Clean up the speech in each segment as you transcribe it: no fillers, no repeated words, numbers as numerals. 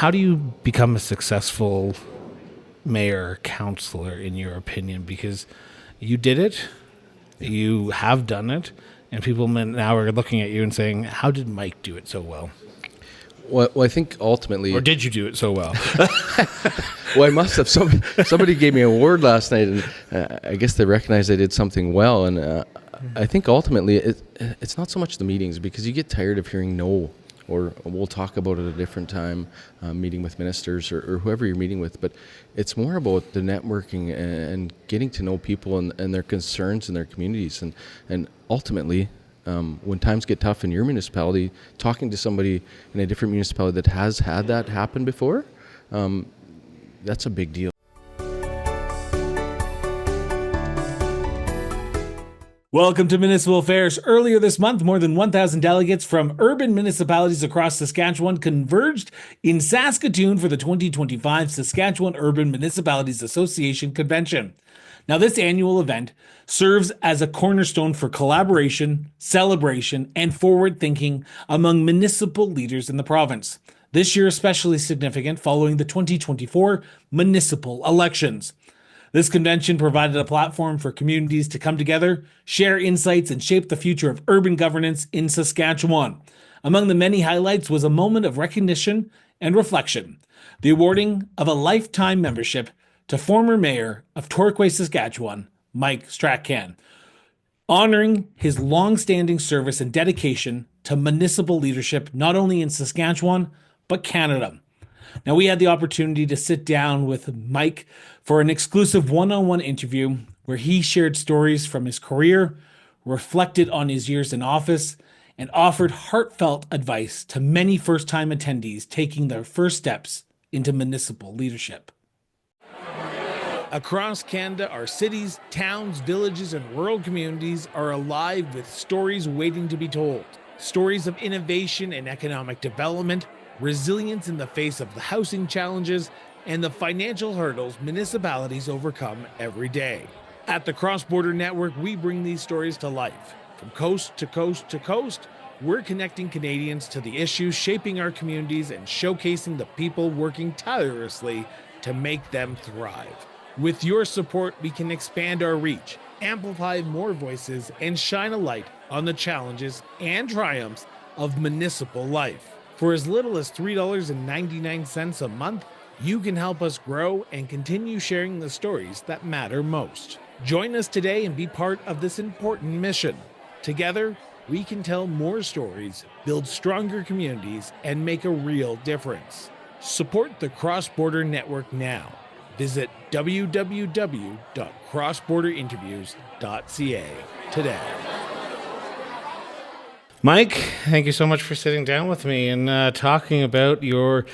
how do you become a successful mayor, councillor, in your opinion? Because you did it, you have done it, and people now are looking at you and saying, how did Mike do it so well? Well, I think ultimately... Or did you do it so well? Well, I must have. Somebody gave me an award last night, and I guess they recognized I did something well. And I think ultimately it's not so much the meetings, because you get tired of hearing no, or we'll talk about it at a different time, meeting with ministers or whoever you're meeting with. But it's more about the networking and getting to know people and their concerns in their communities. And ultimately, when times get tough in your municipality, talking to somebody in a different municipality that has had that happen before, that's a big deal. Welcome to Municipal Affairs. Earlier this month, more than 1,000 delegates from urban municipalities across Saskatchewan converged in Saskatoon for the 2025 Saskatchewan Urban Municipalities Association Convention. Now, this annual event serves as a cornerstone for collaboration, celebration, and forward thinking among municipal leaders in the province. This year especially significant following the 2024 municipal elections. This convention provided a platform for communities to come together, share insights, and shape the future of urban governance in Saskatchewan. Among the many highlights was a moment of recognition and reflection, the awarding of a lifetime membership to former mayor of Torquay, Saskatchewan, Mike Strachan, honoring his long-standing service and dedication to municipal leadership, not only in Saskatchewan, but Canada. Now, we had the opportunity to sit down with Mike for an exclusive one-on-one interview where he shared stories from his career, reflected on his years in office, and offered heartfelt advice to many first-time attendees taking their first steps into municipal leadership. Across Canada, our cities, towns, villages, and rural communities are alive with stories waiting to be told. Stories of innovation and economic development, resilience in the face of the housing challenges, and the financial hurdles municipalities overcome every day. At the Cross Border Network, we bring these stories to life. From coast to coast to coast, we're connecting Canadians to the issues shaping our communities and showcasing the people working tirelessly to make them thrive. With your support, we can expand our reach, amplify more voices, and shine a light on the challenges and triumphs of municipal life. For as little as $3.99 a month, you can help us grow and continue sharing the stories that matter most. Join us today and be part of this important mission. Together, we can tell more stories, build stronger communities, and make a real difference. Support the Cross Border Network now. Visit www.crossborderinterviews.ca today. Mike, thank you so much for sitting down with me and talking about your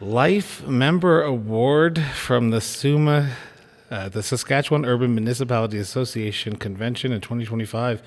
Life Member Award from the SUMA, the Saskatchewan Urban Municipality Association Convention in 2025.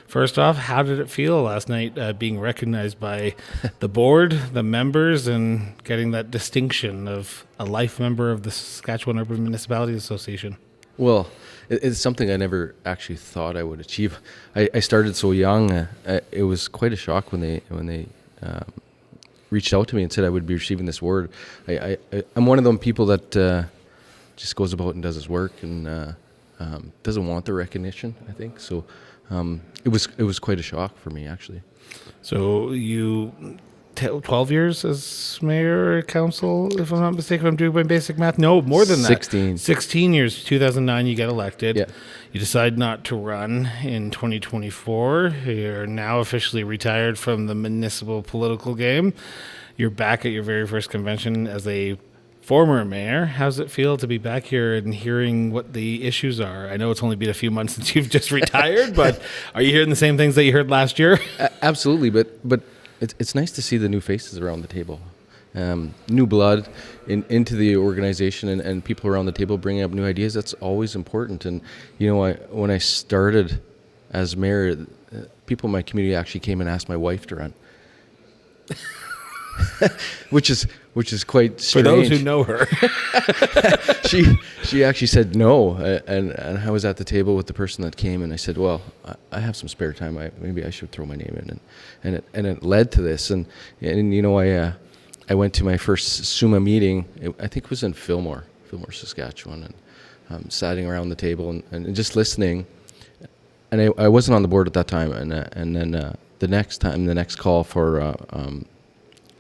First off, how did it feel last night being recognized by the board, the members, and getting that distinction of a life member of the Saskatchewan Urban Municipality Association? Well, it's something I never actually thought I would achieve. I started so young. It was quite a shock when they reached out to me and said I would be receiving this award. I'm one of them people that just goes about and does his work and doesn't want the recognition, I think. So it was quite a shock for me, actually. So you 12 years as mayor or council, if I'm not mistaken, if I'm doing my basic math. No, more than that. 16 years. 2009, you get elected. Yeah. You decide not to run in 2024. You're now officially retired from the municipal political game. You're back at your very first convention as a former mayor. How's it feel to be back here and hearing what the issues are? I know it's only been a few months since you've just retired, but are you hearing the same things that you heard last year? Absolutely, but it's nice to see the new faces around the table, new blood into the organization, and people around the table bringing up new ideas. That's always important. And when I started as mayor, people in my community actually came and asked my wife to run, which is quite strange. For those who know her, she actually said no, and I was at the table with the person that came, and I said, well, I have some spare time. Maybe I should throw my name in, and it led to this, and I went to my first SUMA meeting. I think it was in Fillmore, Saskatchewan, and sitting around the table and just listening. And I wasn't on the board at that time. And then the next call for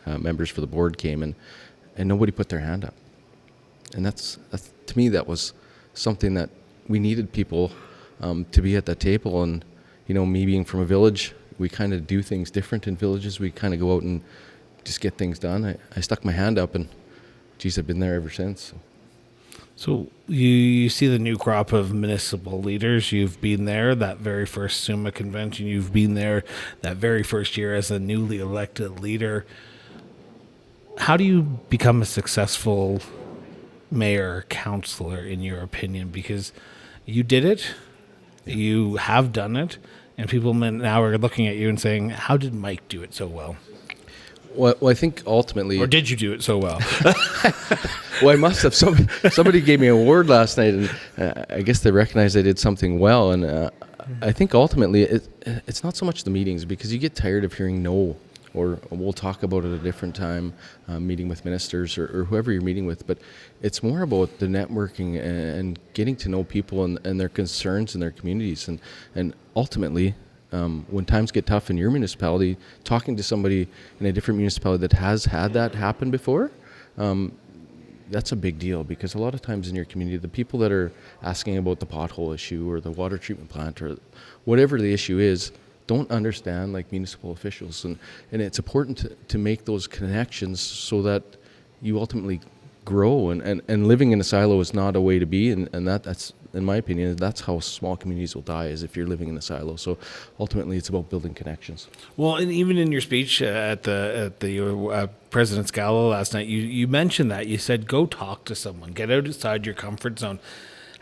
members for the board came, and nobody put their hand up. And that's to me, that was something that we needed people to be at that table. And me being from a village, we kind of do things different in villages. We kind of go out and just get things done. I stuck my hand up, and geez, I've been there ever since. So you see the new crop of municipal leaders. You've been there that very first SUMA convention. You've been there that very first year as a newly elected leader. How do you become a successful mayor, councillor, in your opinion? Because you did it, you have done it, and people now are looking at you and saying, how did Mike do it so well? Well, I think ultimately... Or did you do it so well? Well, I must have. Somebody gave me an award last night, and I guess they recognized I did something well. And I think ultimately it's not so much the meetings, because you get tired of hearing no, or we'll talk about it at a different time, meeting with ministers or whoever you're meeting with. But it's more about the networking and getting to know people and their concerns in their communities. And ultimately, when times get tough in your municipality, talking to somebody in a different municipality that has had that happen before, that's a big deal, because a lot of times in your community, the people that are asking about the pothole issue or the water treatment plant or whatever the issue is don't understand like municipal officials. And it's important to make those connections so that you ultimately grow. And living in a silo is not a way to be. And that's, in my opinion, that's how small communities will die, is if you're living in a silo. So ultimately, it's about building connections. Well, and even in your speech at the President's Gala last night, you mentioned that. You said, go talk to someone, get outside your comfort zone.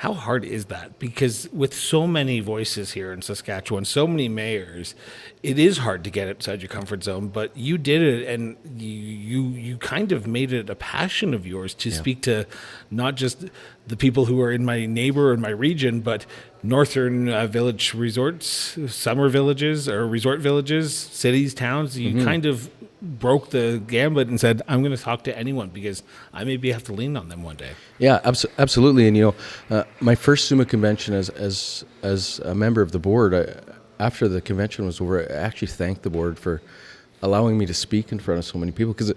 How hard is that? Because with so many voices here in Saskatchewan, so many mayors, it is hard to get outside your comfort zone. But you did it, and you kind of made it a passion of yours to speak to not just the people who are in my neighbor and my region, but northern village resorts, summer villages or resort villages, cities, towns. You kind of broke the gambit and said, I'm going to talk to anyone, because I maybe have to lean on them one day. Yeah, absolutely. And my first SUMA convention as a member of the board, after the convention was over, I actually thanked the board for allowing me to speak in front of so many people, because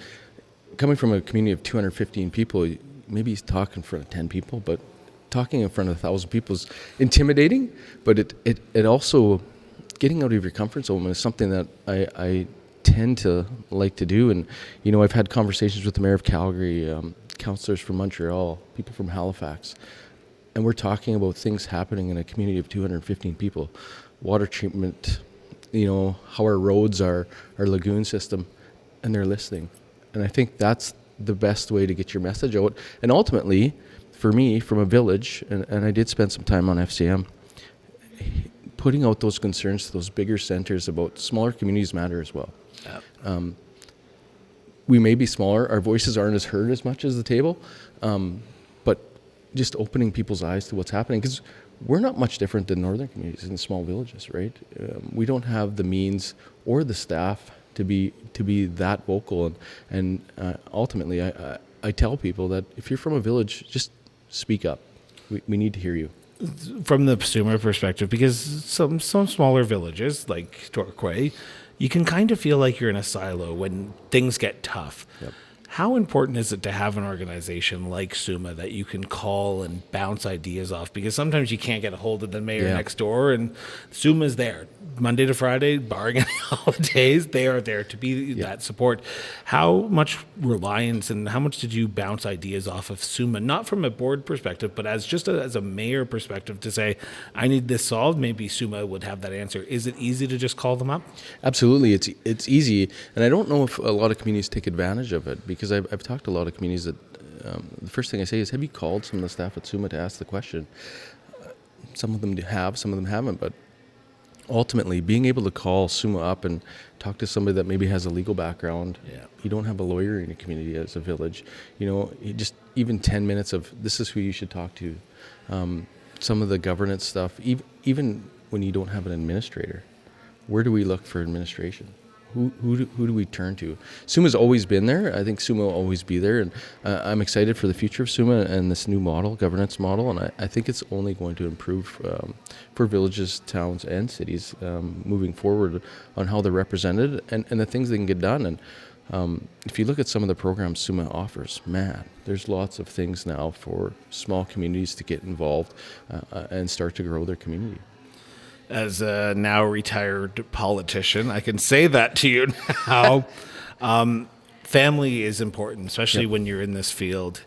coming from a community of 215 people, maybe he's talking in front of 10 people, but talking in front of 1,000 people is intimidating. But it also, getting out of your comfort zone is something that I tend to like to do. And I've had conversations with the mayor of Calgary, councillors from Montreal, people from Halifax, and we're talking about things happening in a community of 215 people, water treatment, how our roads are, our lagoon system, and they're listening. And I think that's the best way to get your message out. And ultimately, for me, from a village, and I did spend some time on FCM, putting out those concerns to those bigger centers about smaller communities matter as well. We may be smaller, our voices aren't as heard as much as the table, but just opening people's eyes to what's happening, because we're not much different than northern communities in small villages, right? We don't have the means or the staff to be that vocal, and ultimately, I tell people that if you're from a village, just speak up. We need to hear you. From the SUMA perspective, because some smaller villages like Torquay, you can kind of feel like you're in a silo when things get tough. Yep. How important is it to have an organization like SUMA that you can call and bounce ideas off? Because sometimes you can't get a hold of the mayor next door, and SUMA's there Monday to Friday, barring any holidays. They are there to be that support. How much reliance and how much did you bounce ideas off of SUMA, not from a board perspective, but as a mayor perspective, to say, I need this solved? Maybe SUMA would have that answer. Is it easy to just call them up? Absolutely, it's easy, and I don't know if a lot of communities take advantage of it, because I've talked to a lot of communities that the first thing I say is, have you called some of the staff at SUMA to ask the question? Some of them have, some of them haven't, but ultimately being able to call SUMA up and talk to somebody that maybe has a legal background. You don't have a lawyer in your community as a village, just even 10 minutes of, this is who you should talk to. Some of the governance stuff, even when you don't have an administrator, where do we look for administration? who do we turn to? SUMA's always been there. I think SUMA will always be there, and I'm excited for the future of SUMA and this new model, governance model, and I think it's only going to improve for villages, towns, and cities moving forward on how they're represented and the things they can get done. And if you look at some of the programs SUMA offers, man, there's lots of things now for small communities to get involved and start to grow their community. As a now retired politician, I can say that to you now. Family is important, especially when you're in this field.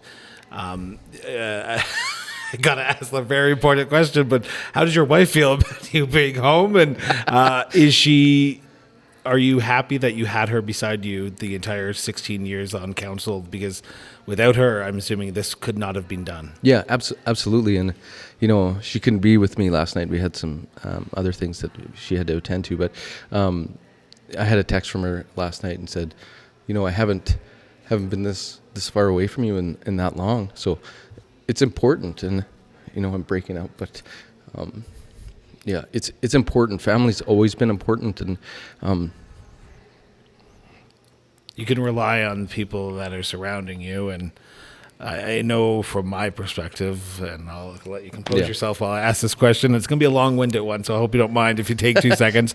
I got to ask the very important question, but how does your wife feel about you being home? And are you happy that you had her beside you the entire 16 years on council? Because without her, I'm assuming this could not have been done. Yeah, absolutely. And, she couldn't be with me last night. We had some other things that she had to attend to. But I had a text from her last night and said, I haven't been this far away from you in that long. So it's important. And, I'm breaking out. But, yeah, it's important. Family's always been important. And you can rely on people that are surrounding you. And I know from my perspective, and I'll let you compose yourself while I ask this question. It's going to be a long-winded one, so I hope you don't mind if you take 2 seconds.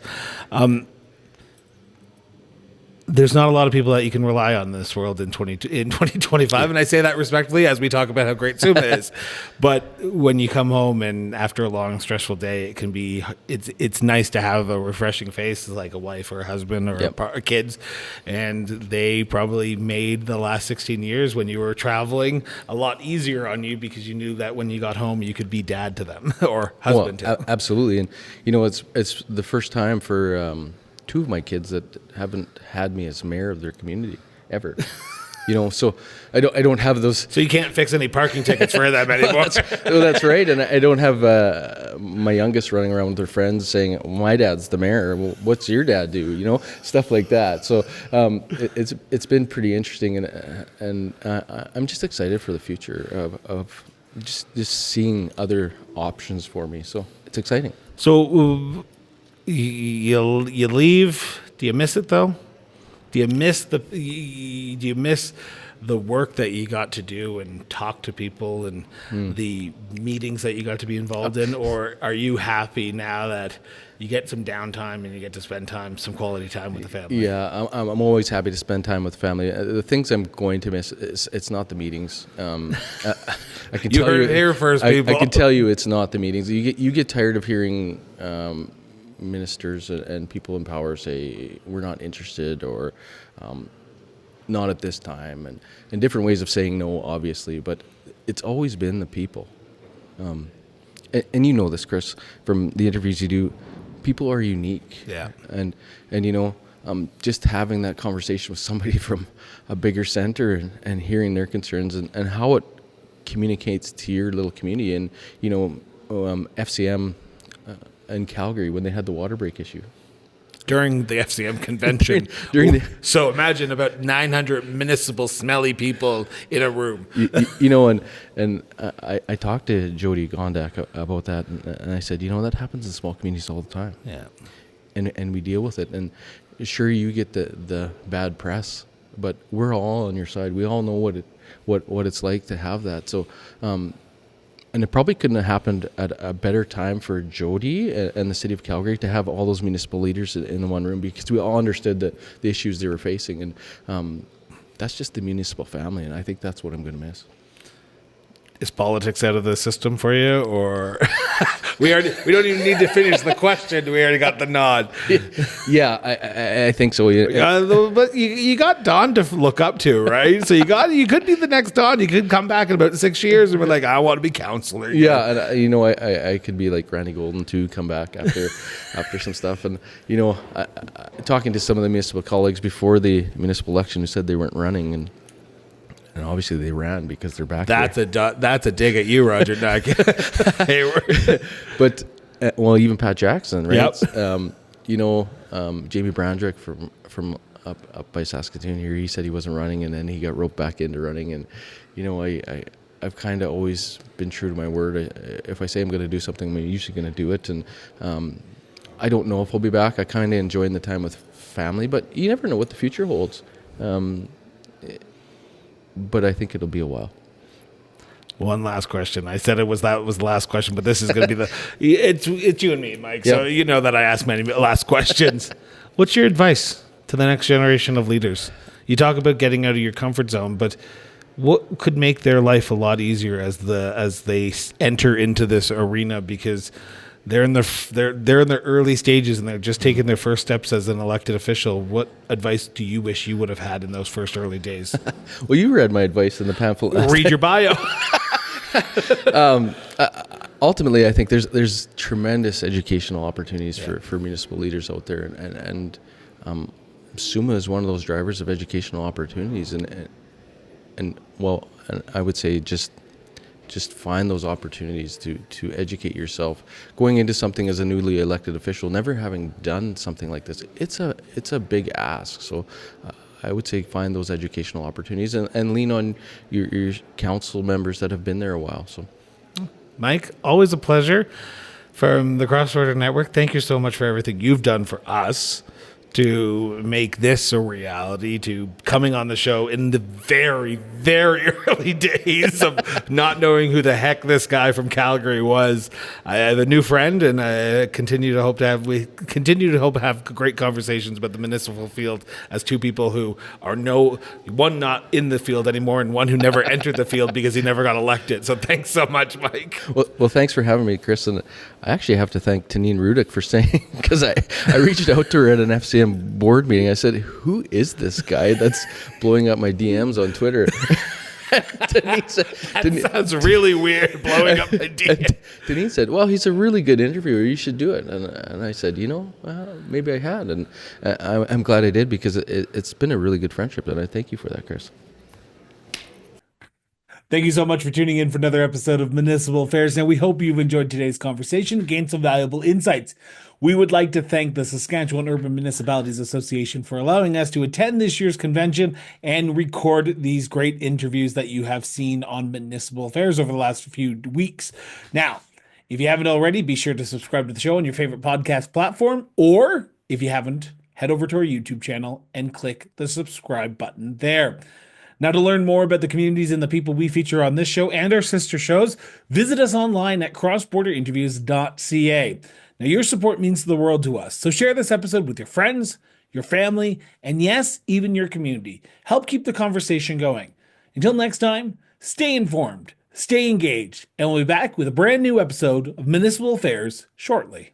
There's not a lot of people that you can rely on in this world in 2025, and I say that respectfully as we talk about how great SUMA is. But when you come home and after a long, stressful day, it's nice to have a refreshing face like a wife or a husband or kids, and they probably made the last 16 years when you were traveling a lot easier on you because you knew that when you got home you could be dad to them or husband to them. Absolutely, and it's the first time for two of my kids that haven't had me as mayor of their community ever. So I don't have those. So you can't fix any parking tickets for them anymore. That's right. And I don't have my youngest running around with her friends saying, my dad's the mayor. Well, what's your dad do? Stuff like that. So it's been pretty interesting. And I'm just excited for the future of just seeing other options for me. So it's exciting. So you leave. Do you miss it though? Do you miss the work that you got to do and talk to people and the meetings that you got to be involved in, or are you happy now that you get some downtime and you get to spend some quality time with the family? Yeah, I'm always happy to spend time with family. The things I'm going to miss it's not the meetings. I can tell you here first, people. I can tell you it's not the meetings. You get tired of hearing ministers and people in power say we're not interested or not at this time, and different ways of saying no, obviously, but it's always been the people. And you know this, Chris, from the interviews you do, people are unique. Yeah. And just having that conversation with somebody from a bigger center and hearing their concerns and how it communicates to your little community. And, FCM in Calgary when they had the water break issue. During the FCM convention. So imagine about 900 municipal smelly people in a room. And I talked to Jody Gondak about that, and I said, that happens in small communities all the time. Yeah. And we deal with it. And sure, you get the bad press, but we're all on your side. We all know what it's like to have that. So, and it probably couldn't have happened at a better time for Jody and the city of Calgary to have all those municipal leaders in one room, because we all understood the issues they were facing. And that's just the municipal family, and I think that's what I'm going to miss. Is politics out of the system for you, or we don't even need to finish the question? We already got the nod. Yeah, I think so. Yeah. But you got Don to look up to, right? So you could be the next Don. You could come back in about 6 years and be like, I want to be councillor. Yeah, and I could be like Randy Golden too. Come back after some stuff, and talking to some of the municipal colleagues before the municipal election who said they weren't running, and obviously they ran because they're back. That's a dig at you, Roger Duck. But even Pat Jackson, right? Yep. Jamie Brandrick from up by Saskatoon here, he said he wasn't running, and then he got roped back into running. And I've kind of always been true to my word. If I say I'm going to do something, I'm usually going to do it. And I don't know if I'll be back. I kind of enjoying the time with family, but you never know what the future holds. But I think it'll be a while. One last question. I said that was the last question, but this is going to be it's you and me, Mike. So Yep. you know that I ask many last questions. What's your advice to the next generation of leaders? You talk about getting out of your comfort zone, but what could make their life a lot easier as they enter into this arena, because they're in their early stages and they're just taking their first steps as an elected official. What advice do you wish you would have had in those first early days? Well, you read my advice in the pamphlet. Read your bio. Ultimately, I think there's tremendous educational opportunities for municipal leaders out there, and SUMA is one of those drivers of educational opportunities, and I would say just find those opportunities to educate yourself. Going into something as a newly elected official, never having done something like this, it's a big ask. So I would say find those educational opportunities and lean on your council members that have been there a while. So, Mike, always a pleasure from the Cross Border Network. Thank you so much for everything you've done for us to make this a reality, to coming on the show in the very, very early days of not knowing who the heck this guy from Calgary was. I have a new friend, and I continue to hope to have great conversations about the municipal field as two people who are one not in the field anymore and one who never entered the field because he never got elected. So thanks so much, Mike. Well, thanks for having me, Chris. And I actually have to thank Tanine Rudick for saying, because I reached out to her at an FCM board meeting. I said, "Who is this guy that's blowing up my DMs on Twitter?" That sounds really weird, blowing up my DMs. Denise said, "Well, he's a really good interviewer. You should do it." And I said, maybe I had, and I'm glad I did, because it's been a really good friendship, and I thank you for that, Chris. Thank you so much for tuning in for another episode of Municipal Affairs. Now, we hope you've enjoyed today's conversation, gained some valuable insights. We would like to thank the Saskatchewan Urban Municipalities Association for allowing us to attend this year's convention and record these great interviews that you have seen on Municipal Affairs over the last few weeks. Now, if you haven't already, be sure to subscribe to the show on your favorite podcast platform, or if you haven't, head over to our YouTube channel and click the subscribe button there. Now, to learn more about the communities and the people we feature on this show and our sister shows, visit us online at crossborderinterviews.ca. Now, your support means the world to us, so share this episode with your friends, your family, and yes, even your community. Help keep the conversation going. Until next time, stay informed, stay engaged, and we'll be back with a brand new episode of Municipal Affairs shortly.